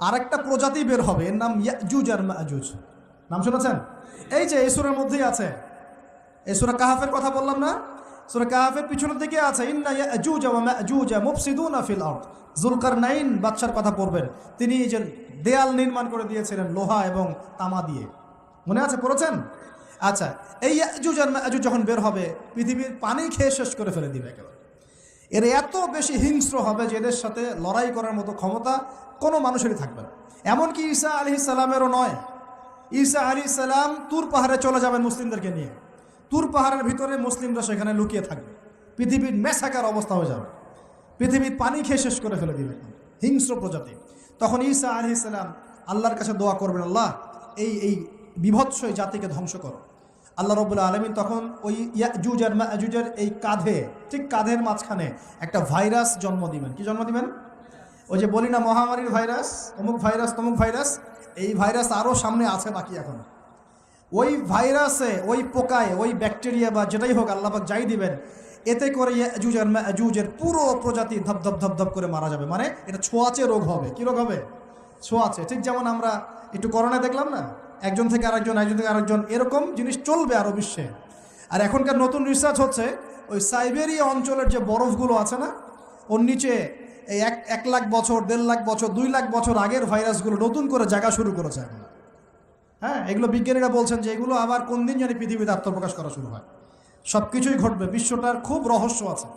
আরেকটা প্রজাতি বের হবে, এর নাম ইয়াজুজ আর মাজুজ। নাম শুনেছেন? এই যে এই সূরার মধ্যেই আছে, এই সূরা কাহাফের কথা বললাম না, সূরা কাহাফের পিছনের দিকে আছে ইন্না ইয়াজুজ ওয়া মাজুজ মুফসিদুনা ফিল আরদ। যুলকারনাইন বাদশার কথা পড়বেন, তিনি যে দেয়াল নির্মাণ করে দিয়েছিলেন লোহা এবং তামা দিয়ে, মনে আছে, পড়েছেন? আচ্ছা, এই ইয়াজুজ আর মাজুজ যখন বের হবে, পৃথিবীর পানি খেয়ে শেষ করে ফেলে দিবে একেবারে। এর এত বেশি হিংস্র হবে যে এদের সাথে লড়াই করার মতো ক্ষমতা কোনো মানুষেরই থাকবে না। এমনকি ঈসা আলাইহিস সালামেরও নয়। ঈসা আলাইহিস সালাম তুর পাহাড়ে চলে যাবেন মুসলিমদেরকে নিয়ে, তুর পাহাড়ের ভিতরে মুসলিমরা সেখানে লুকিয়ে থাকবে, পৃথিবীর মেসাকার অবস্থা হয়ে যাবে, পৃথিবীর পানি খেয়ে শেষ করে ফেলে দিবে হিংস্র প্রজাতি। তখন ঈসা আলাইহিস সালাম আল্লাহর কাছে দোয়া করবেন, আল্লাহ এই বিভৎস জাতিকে ধ্বংস করো। আল্লাহ রাব্বুল আলামিন তখন ওই ইয়াজুজ আর মাজুজের এই কাঁধে, ঠিক কাঁধের মাঝখানে একটা ভাইরাস জন্ম দিবেন। কি জন্ম দিবেন? ওই যে বলি না মহামারীর ভাইরাস, অমুক ভাইরাস তমুক ভাইরাস, এই ভাইরাস আরও সামনে আছে বাকি এখন। ওই ভাইরাসে, ওই পোকায়, ওই ব্যাকটেরিয়া বা যেটাই হোক আল্লাহ পাক যাই দিবেন, এতে করে ইয়াজুজ আর মাজুজের পুরো প্রজাতি ধপ ধপ ধপ করে মারা যাবে। মানে এটা ছোঁয়াচে রোগ হবে। কি রোগ হবে? ছোঁয়াচে। ঠিক যেমন আমরা একটু করোনা দেখলাম না, একজন থেকে আরেকজন, একজন থেকে আরেকজন, এরকম জিনিস চলবে আরও বিশ্বে। আর এখনকার নতুন রিসার্চ হচ্ছে ওই সাইবেরিয়া অঞ্চলের যে বরফগুলো আছে না, ওর নিচে এই 1 লাখ বছর, 1.5 লাখ বছর, 2 লাখ বছর আগের ভাইরাসগুলো নতুন করে জায়গা শুরু করেছে এখন। হ্যাঁ, এগুলো বিজ্ঞানীরা বলছেন যে এগুলো আবার কোন দিন জানি পৃথিবীতে আত্মপ্রকাশ করা শুরু হয়। সব কিছুই ঘটবে। বিশ্বটার খুব রহস্য আছে,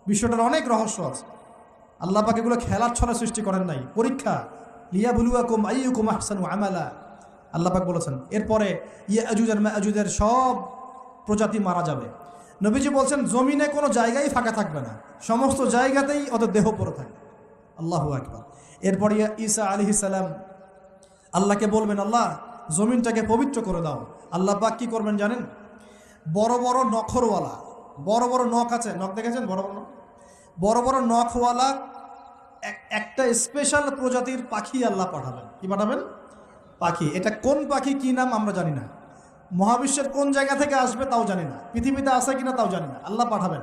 বিশ্বটার অনেক রহস্য আছে। আল্লাহ পাক এগুলো খেলার ছলে সৃষ্টি করেন নাই, পরীক্ষা। লিয়াবলুয়াকুম আইয়ুকুম আহসানু আমালা, আল্লাহ পাক বলেছেন। এরপরে ইয়াজুজ আর মাজুজের সব প্রজাতি মারা যাবে। নবীজি বলছেন জমিনে কোনো জায়গায় ফাঁকা থাকবে না, সমস্ত জায়গাতেই ওদের দেহ পড়ে থাকবে। আল্লাহু আকবার। এরপরে ঈসা আলাইহিস সালাম আল্লাহকে বলবেন, আল্লাহ জমিনটাকে পবিত্র করে দাও। আল্লাহ পাক কি করবেন জানেন? বড় বড় নখরওয়ালা, বড় বড় নখ আছে, নখ দেখেছেন? বড় বড় নখ, বড় বড় নখওয়ালা একটা স্পেশাল প্রজাতির পাখি আল্লাহ পাঠাবেন। কি পাঠাবেন? পাখি। এটা কোন পাখি, কি নাম আমরা জানি না, মহাবিশ্বের কোন জায়গা থেকে আসবে তাও জানি না, পৃথিবীতে আছে কিনা তাও জানি না, আল্লাহ পাঠাবেন।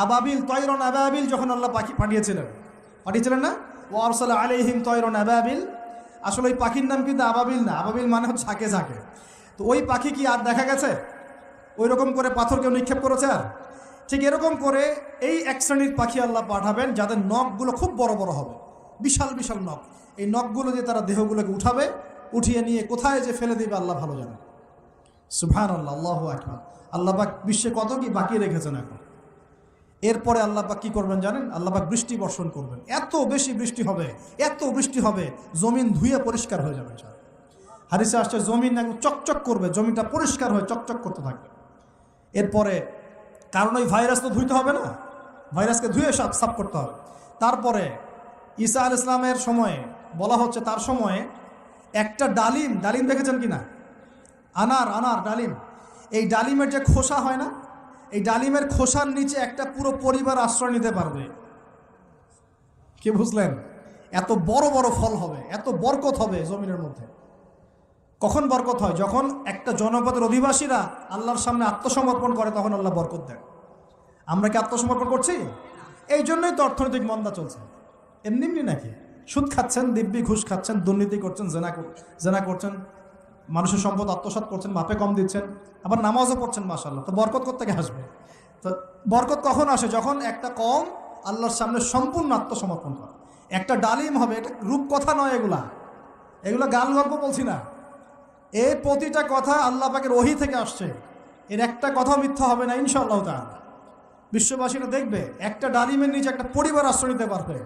আবাবিল, তয়রন আবাবিল যখন আল্লাহ পাখি পাঠিয়েছিলেন না, ও আরসালা আলাইহিম তয়রন আবাবিল, আসলে ওই পাখির নাম কিন্তু আবাবিল না, আবাবিল মানে হচ্ছে ঝাঁকে ঝাঁকে। তো ওই পাখি কি আর দেখা গেছে? ওই রকম করে পাথর কেউ নিক্ষেপ করেছে? আর ঠিক এরকম করে এই এক শ্রেণীর পাখি আল্লাহ পাঠাবেন যাদের নখগুলো খুব বড় বড় হবে, বিশাল বিশাল নখ। এই নখগুলো দিয়ে তারা দেহগুলোকে উঠাবে, উঠিয়ে নিয়ে কোথায় যে ফেলে দেবে আল্লাহ ভালো জানেন। সুবহানাল্লাহ, আল্লাহু আকবার। আল্লাহ পাক বিশ্বে কত কি বাকি রেখেছেন এখন। এরপরে আল্লাহ পাক কি করবেন জানেন? আল্লাহ পাক বৃষ্টি বর্ষণ করবেন। এত বেশি বৃষ্টি হবে, এত বৃষ্টি হবে, জমিন ধুয়ে পরিষ্কার হয়ে যাবে। হাদিসে আসছে জমিন একদম চকচক করবে, জমিনটা পরিষ্কার হয়ে চকচক করতে থাকবে। এরপরে, কারণ ওই ভাইরাস তো ধুইতে হবে না, ভাইরাসকে ধুয়ে সাফ করতে হবে। তারপরে ঈসা আলাইহিস সালামের সময়ে বলা হচ্ছে, তার সময়ে একটা ডালিম, ডালিম দেখেছেন কিনা? আনার ডালিম, এই ডালিমের যে খোসা হয় না, এই ডালিমের খোসার নিচে একটা পুরো পরিবার আশ্রয় নিতে পারবে। কি বুঝলেন? এত বড় বড় ফল হবে, এত বরকত হবে জমিনের মধ্যে। কখন বরকত হয়? যখন একটা জনপদের অধিবাসীরা আল্লাহর সামনে আত্মসমর্পণ করে, তখন আল্লাহ বরকত দেন। আমরা কি আত্মসমর্পণ করছি? এই জন্যই তো অর্থনৈতিক মন্দা চলছে। এমনি এমনি নাকি? সুদ খাচ্ছেন, দিব্যি ঘুষ খাচ্ছেন, দুর্নীতি করছেন, জেনা করছেন, মানুষের সম্পদ আত্মসাৎ করছেন, মাপে কম দিচ্ছেন, আবার নামাজও পড়ছেন, মাশাআল্লাহ। তো বরকত কোত্থেকে আসবে? তো বরকত কখন আসে? যখন একটা কম আল্লাহর সামনে সম্পূর্ণ আত্মসমর্পণ করে। একটা ডালিম হবে, এটা রূপকথা নয়, এগুলা গাল গল্প বলছি না। এই প্রতিটা কথা আল্লাহ পাকের ওহী থেকে আসছে, এর একটা কথা মিথ্যা হবে না ইনশাআল্লাহ তাআলা। বিশ্ববাসীরা দেখবে একটা ডালিমের নিচে একটা পরিবার আশ্রয় নিতে পারবে।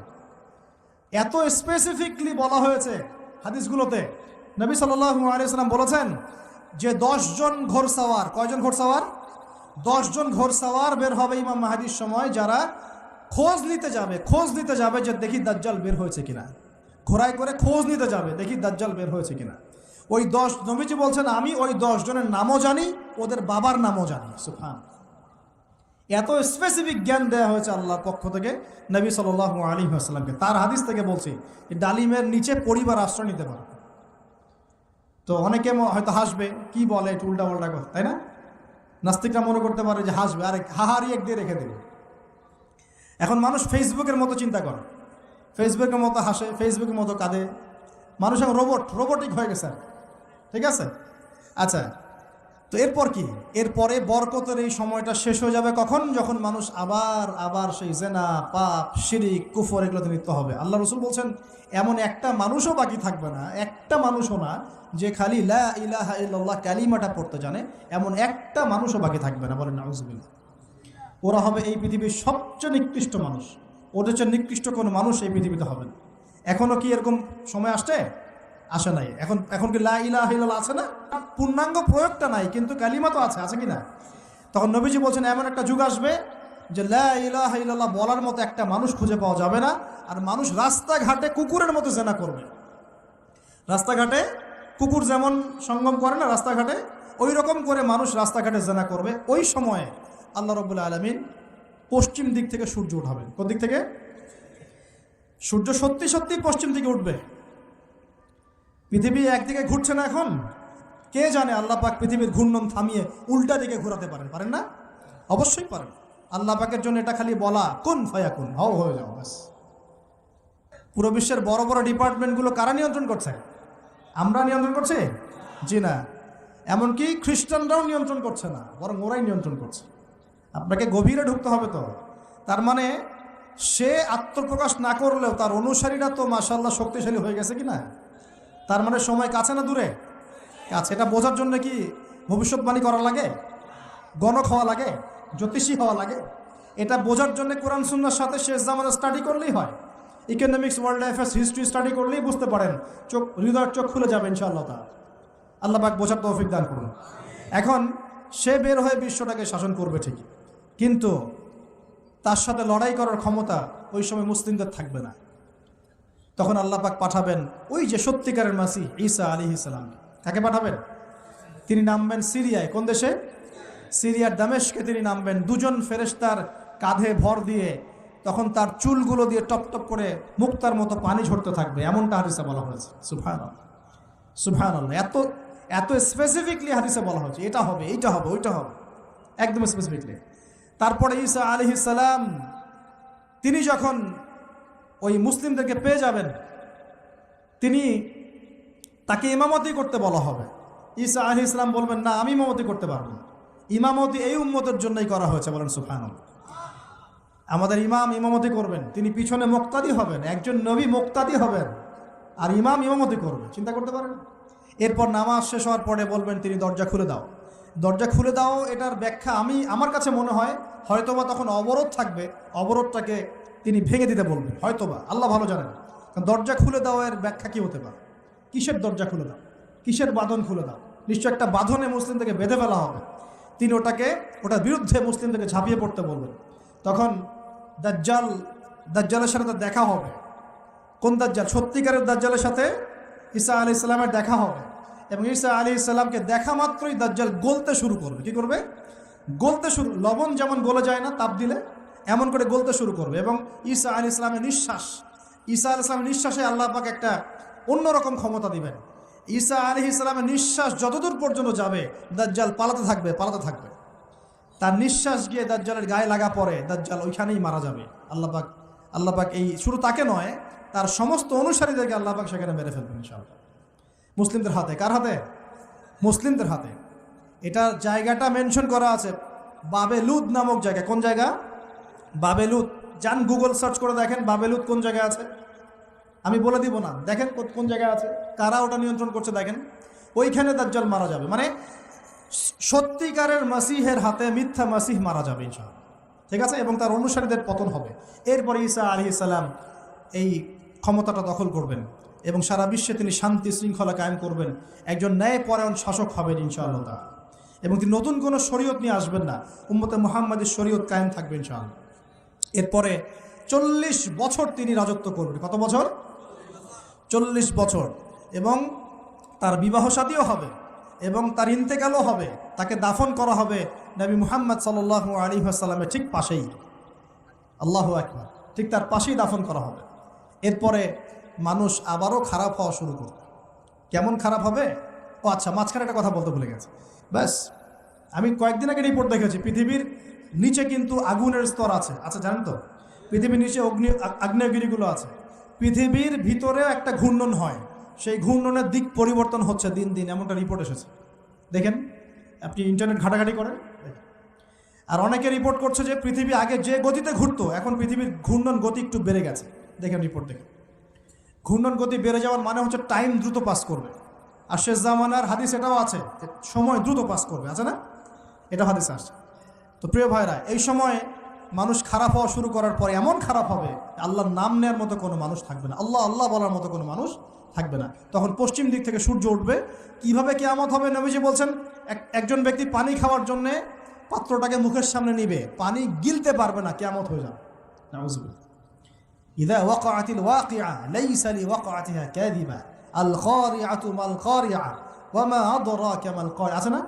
এত স্পেসিফিকলি বলা হয়েছে হাদিসগুলোতে। নবী সাল্লাল্লাহু আলাইহি ওয়াসাল্লাম বলেছেন যে 10 জন ঘোড়সাওয়ার, কয়জন ঘোড়সাওয়ার? 10 জন ঘোড়সাওয়ার বের হবে ইমাম মাহদীর সময়, যারা খোঁজ নিতে যাবে যে দেখি দাজ্জাল বের হয়েছে কিনা। ঘোড়ায় করে খোঁজ নিতে যাবে, দেখি দাজ্জাল বের হয়েছে কিনা। ওই 10, নবীজি বলছেন আমি ওই 10 জনের নামও জানি, ওদের বাবার নামও জানি। সুবহান। এত স্পেসিফিক জ্ঞান দেওয়া হয়েছে আল্লাহর পক্ষ থেকে নবী সাল্লাল্লাহু আলাইহি ওয়াসাল্লামকে। তার হাদিস থেকে বলছি, ডালিমের নিচে পরিবার আশ্রয় নিতে পারবে। তো অনেকে হয়তো হাসবে, কি বলে একটু উল্টা পাল্টা কথা, তাই না? নাস্তিকরা মনে করতে পারে যে হাসবে, আরে হাহারি এক দিয়ে রেখে দেবে। এখন মানুষ ফেসবুকের মতো চিন্তা করে, ফেসবুকের মতো হাসে, ফেসবুকের মতো কাঁদে, মানুষ এখন রোবোটিক হয়ে গেছে, ঠিক আছে? আচ্ছা, তো এরপর কি? এরপরে বরকতের এই সময়টা শেষ হয়ে যাবে কখন? যখন মানুষ আবার সেই জেনা, পাপ, শিরিক, কুফর এগুলোতে লিপ্ত হবে। আল্লাহ রাসূল বলছেন এমন একটা মানুষও বাকি থাকবে না, একটা মানুষও না যে খালি লা ইলাহা ইল্লাল্লাহ কালিমাটা পড়তে জানে, এমন একটা মানুষও বাকি থাকবে না। বলেন নাউযুবিল্লাহ। ওরা হবে এই পৃথিবীর সবচেয়ে নিকৃষ্ট মানুষ। ওদের চেয়ে নিকৃষ্ট কোনো মানুষ এই পৃথিবীতে হবে না। এখনও কি এরকম সময় আসে নাই? এখন কি লা ইলাহা ইল্লাল্লাহ আছে না? পূর্ণাঙ্গ প্রয়োগটা নাই, কিন্তু কালিমা তো আছে কি না? তখন নবীজি বলছেন এমন একটা যুগ আসবে যে লা ইলাহা ইল্লাল্লাহ বলার মতো একটা মানুষ খুঁজে পাওয়া যাবে না। আর মানুষ রাস্তাঘাটে কুকুরের মতো জেনা করবে। রাস্তাঘাটে কুকুর যেমন সঙ্গম করে না রাস্তাঘাটে, ওই রকম করে মানুষ রাস্তাঘাটে জেনা করবে। ওই সময়ে আল্লাহ রাব্বুল আলামিন পশ্চিম দিক থেকে সূর্য উঠাবেন। কোন দিক থেকে? সূর্য সত্যি সত্যি পশ্চিম দিকে উঠবে। পৃথিবী একদিকে ঘুরছে না এখন? কে জানে আল্লাহ পাক পৃথিবীর ঘূর্ণন থামিয়ে উল্টা দিকে ঘোরাতে পারেন না? অবশ্যই পারেন। আল্লাহ পাকের জন্য এটা খালি বলা কুন ফায়াকুন, হও হয়ে যাও, ব্যাস। পুরো বিশ্বের বড় বড় ডিপার্টমেন্টগুলো কারা নিয়ন্ত্রণ করছে? আমরা নিয়ন্ত্রণ করছি? জি না। এমনকি খ্রিস্টানরাও নিয়ন্ত্রণ করছে না, বরং ওরাই নিয়ন্ত্রণ করছে। আপনাকে গভীরে ঢুকতে হবে তো। তার মানে সে আত্মপ্রকাশ না করলেও তার অনুসারীরা তো মাশাআল্লাহ শক্তিশালী হয়ে গেছে কিনা? তার মানে সময় কাছে না দূরে? কাছে। এটা বোঝার জন্য কি ভবিষ্যৎবাণী করা লাগে? গণক হওয়া লাগে? জ্যোতিষী হওয়া লাগে? এটা বোঝার জন্য কোরআন সুন্নাহর সাথে শেষ জামানা স্টাডি করলেই হয়। Economics, world affairs, history study করলেই বুঝতে পারেন, হৃদয়ের চোখ খুলে যাবে ইনশাআল্লাহ তাআলা। আল্লাহ পাক বোঝার তৌফিক দান করুন। এখন সে বের হয়ে বিশ্বটাকে শাসন করবে ঠিকই, কিন্তু তার সাথে লড়াই করার ক্ষমতা ওই সময় মুসলিমদের থাকবে না। তখন আল্লাহ পাক পাঠাবেন ওই যে সত্যিকারের মাসিহ ঈসা আলাইহিস সালাম। কাকে পাঠাবেন? তিনি নামবেন সিরিয়ায়। কোন দেশে? সিরিয়ার দামেশকে তিনি নামবেন দুজন ফেরেশতার কাঁধে ভর দিয়ে। তখন তার চুলগুলো দিয়ে টপ টপ করে মুক্তার মতো পানি ঝরতে থাকবে, এমনটা হাদিসে বলা হয়েছে। সুবহানাল্লাহ, সুবহানাল্লাহ। এত স্পেসিফিকলি হাদিসে বলা হয়েছে এটা হবে, এইটা হবে, ওইটা হবে, একদম স্পেসিফিকলি। তারপরে ঈসা আলাইহিস সালাম তিনি যখন ওই মুসলিমদেরকে পেয়ে যাবেন, তাকে ইমামতি করতে বলা হবে। ঈসা আলাইহিস সালাম বলবেন, না, আমি ইমামতি করতে পারবো না। ইমামতি এই উম্মতের জন্যই করা হয়েছে। বলেন সুবহানাল্লাহ। আমাদের ইমাম ইমামতি করবেন, তিনি পিছনে মুক্তাদি হবেন। একজন নবী মুক্তাদি হবেন আর ইমাম ইমামতি করবে, চিন্তা করতে পারেন? এরপর নামাজ শেষ হওয়ার পরে বলবেন তিনি দরজা খুলে দাও, দরজা খুলে দাও। এটার ব্যাখ্যা আমার কাছে মনে হয় হয়তোবা তখন অবরোধ থাকবে, অবরোধটাকে তিনি ভেঙে দিতে বলবেন, হয়তোবা, আল্লাহ ভালো জানেন। কারণ দরজা খুলে দাও এর ব্যাখ্যা কি হতে পারে? কিসের দরজা খুলে দাও? কিসের বাঁধন খুলে দাও? নিশ্চয় একটা বাঁধনে মুসলিমদেরকে বেঁধে ফেলা হবে। তিনি ওটার বিরুদ্ধে মুসলিমদেরকে ঝাঁপিয়ে পড়তে বলবেন। তখন দাজ্জালের সাথে তার দেখা হবে। কোন দাজ্জাল? সত্যিকারের দাজ্জালের সাথে ঈসা আলাইহিস সালামের দেখা হবে। এবং ঈসা আলাইহিস সালামকে দেখা মাত্রই দাজ্জাল গলতে শুরু করবে। কি করবে? গলতে শুরু। লবণ যেমন গলে যায় না তাপ দিলে, এমন করে গলতে শুরু করবে। এবং ঈসা আলাইহিস সালামের নিঃশ্বাসে আল্লাহ পাক একটা অন্যরকম ক্ষমতা দিবেন। ঈসা আলাইহিস সালামের নিঃশ্বাস যতদূর পর্যন্ত যাবে দাজ্জাল পালাতে থাকবে। তার নিঃশ্বাস গিয়ে দাজ্জালের গায়ে লাগা পরে দাজ্জাল ওইখানেই মারা যাবে। আল্লাহ পাক এই শুধু তাকে নয়, তার সমস্ত অনুসারীদেরকে আল্লাহ পাক সেখানে মেরে ফেলবেন ইনশাআল্লাহ। মুসলিমদের হাতে। কার হাতে? মুসলিমদের হাতে। এটার জায়গাটা মেনশন করা আছে, বাবেলুদ নামক জায়গা। কোন জায়গা? বাবেলুদ। যান গুগল সার্চ করে দেখেন বাবেলুদ কোন জায়গায় আছে। আমি বলে দিব না, দেখেন কোন জায়গায় আছে, কারা ওটা নিয়ন্ত্রণ করছে দেখেন। ওইখানে দাজ্জাল মারা যাবে। মানে সত্যিকারের মাসিহের হাতে মিথ্যা মাসিহ মারা যাবে ইনশাআল্লাহ, ঠিক আছে? এবং তার অনুসারীদের পতন হবে। এরপরে ঈসা আলাইহিস সালাম এই ক্ষমতাটা দখল করবেন এবং সারা বিশ্বে তিনি শান্তি শৃঙ্খলা কায়েম করবেন। একজন ন্যায়পরায়ণ শাসক হবেন ইনশাআল্লাহ তাআলা। এবং তিনি নতুন কোনো শরীয়ত নিয়ে আসবেন না, উম্মতে মুহাম্মাদের শরীয়ত কায়েম থাকবে ইনশাআল্লাহ। এরপরে 40 বছর তিনি রাজত্ব করবেন। কত বছর? 40 বছর। এবং তার বিবাহ শাদীও হবে এবং তার ইন্তেকালও হবে। তাকে দাফন করা হবে নবী মুহাম্মদ সাল্লাল্লাহু আলাইহি ওয়াসাল্লামের ঠিক পাশেই। আল্লাহু আকবার। ঠিক তার পাশেই দাফন করা হবে। এরপরে মানুষ আবারও খারাপ হওয়া শুরু করবে। কেমন খারাপ হবে? ও আচ্ছা, মাঝখানে একটা কথা বলতে ভুলে গেছে। ব্যাস, আমি কয়েকদিন আগে রিপোর্ট দেখেছি, পৃথিবীর নিচে কিন্তু আগুনের স্তর আছে। আচ্ছা, জানেন তো পৃথিবীর নিচে আগ্নেয়গিরিগুলো আছে। পৃথিবীর ভিতরেও একটা ঘূর্ণন হয়। সেই ঘূর্ণনের দিক পরিবর্তন হচ্ছে দিন দিন, এমনটা রিপোর্ট এসেছে। দেখেন, আপনি ইন্টারনেট ঘাটাঘাটি করেন। আর অনেকে রিপোর্ট করছে যে পৃথিবী আগে যে গতিতে ঘুরতো এখন পৃথিবীর ঘূর্ণন গতি একটু বেড়ে গেছে। দেখেন রিপোর্ট দেখেন, ঘূর্ণন গতি বেড়ে যাওয়ার মানে হচ্ছে টাইম দ্রুত পাস করবে। আর শেষ জামানার হাদিস এটাও আছে, সময় দ্রুত পাস করবে, আছে না? এটা হাদিস আসছে। তো প্রিয় ভাইরা, এই সময় মানুষ খারাপ হওয়া শুরু করার পরে এমন খারাপ হবে, আল্লাহর নাম নেওয়ার মতো কোনো মানুষ থাকবে না, আল্লাহ আল্লাহ বলার মতো কোনো মানুষ থাকবে না। তখন পশ্চিম দিক থেকে সূর্য উঠবে। কিভাবে কিয়ামত হবে? নবীজি বলছেন, একজন ব্যক্তি পানি খাওয়ার জন্যে পাত্রটাকে মুখের সামনে নিবে, পানি গিলতে পারবে না, কিয়ামত হয়ে যাবে। নাউযুবিল্লাহ। ইযা ওয়াকাআতিল ওয়াকিআ লাইসা লিওয়াকাআতিহা কাযিবা আল কারিআতু মাল কারিআ ওয়া মা আদরাকা মাল কারিআ, আছে না?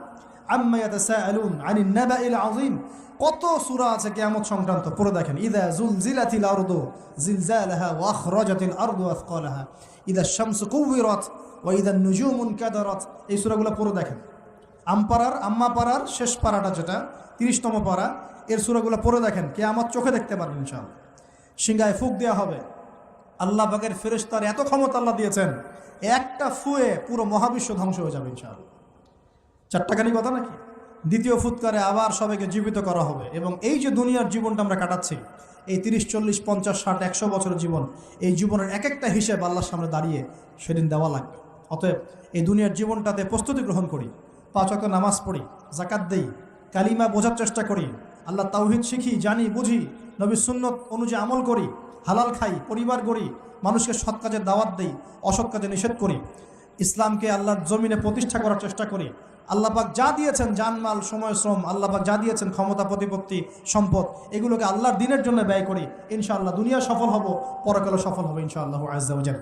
আম্মা ইয়াতাসাআলুন আনিন নাবাইল আযীম। কত সূরা আছে কিয়ামত সংক্রান্ত, পড়ে দেখেন। ইযা যুলজিলাতিল আরদু জিলজালাহা ওয়া আখরাজাতিল আরদু আথকালাহা ইযা শামসু কুওয়িরাত ওয়া ইযা নুজুমু কাদারাত। এই সূরাগুলো পড়ে দেখেন। আম্মা পাড়ার শেষ পাড়াটা, যেটা 30তম পাড়া, এর সূরাগুলো পড়ে দেখেন। কিয়ামত চোখে দেখতে পারবেন ইনশাআল্লাহ। সিংহায় ফুঁক দেওয়া হবে। আল্লাহ পাকের ফেরেশতার এত ক্ষমতা আল্লাহ দিয়েছেন, একটা ফুয়ে পুরো মহাবিশ্ব ধ্বংস হয়ে যাবে ইনশাআল্লাহ। চারটাখানি কথা নাকি? দ্বিতীয় ফুৎকারে আবার সবাইকে জীবিত করা হবে। এবং এই যে দুনিয়ার জীবনটা আমরা কাটাচ্ছি, এই 30, 40, 50, 60, 100 বছরের জীবন, এই জীবনের এক একটা হিসেব আল্লাহর সামনে দাঁড়িয়ে সেদিন দেওয়া লাগবে। অতএব এই দুনিয়ার জীবনটাতে প্রস্তুতি গ্রহণ করি, 5 ওয়াক্ত নামাজ পড়ি, যাকাত দেই, কালিমা বোঝার চেষ্টা করি, আল্লাহ তাওহীদ শিখি, জানি, বুঝি, নবীর সুন্নত অনুযায়ী আমল করি, হালাল খাই, পরিবার গড়ি, মানুষকে সৎ কাজের দাওয়াত দেই, অসৎ কাজে নিষেধ করি, ইসলামকে আল্লাহর জমিনে প্রতিষ্ঠা করার চেষ্টা করি। আল্লাহ পাক যা দিয়েছেন, জানমাল, সময়, শ্রম, আল্লাহ পাক যা দিয়েছেন, ক্ষমতা, প্রতিপত্তি, সম্পদ, এগুলোকে আল্লাহর দ্বীনের জন্য ব্যয় করি। ইনশাআল্লাহ দুনিয়া সফল হব, পরকালে সফল হবে ইনশাআল্লাহু আযজা ওয়া জাল।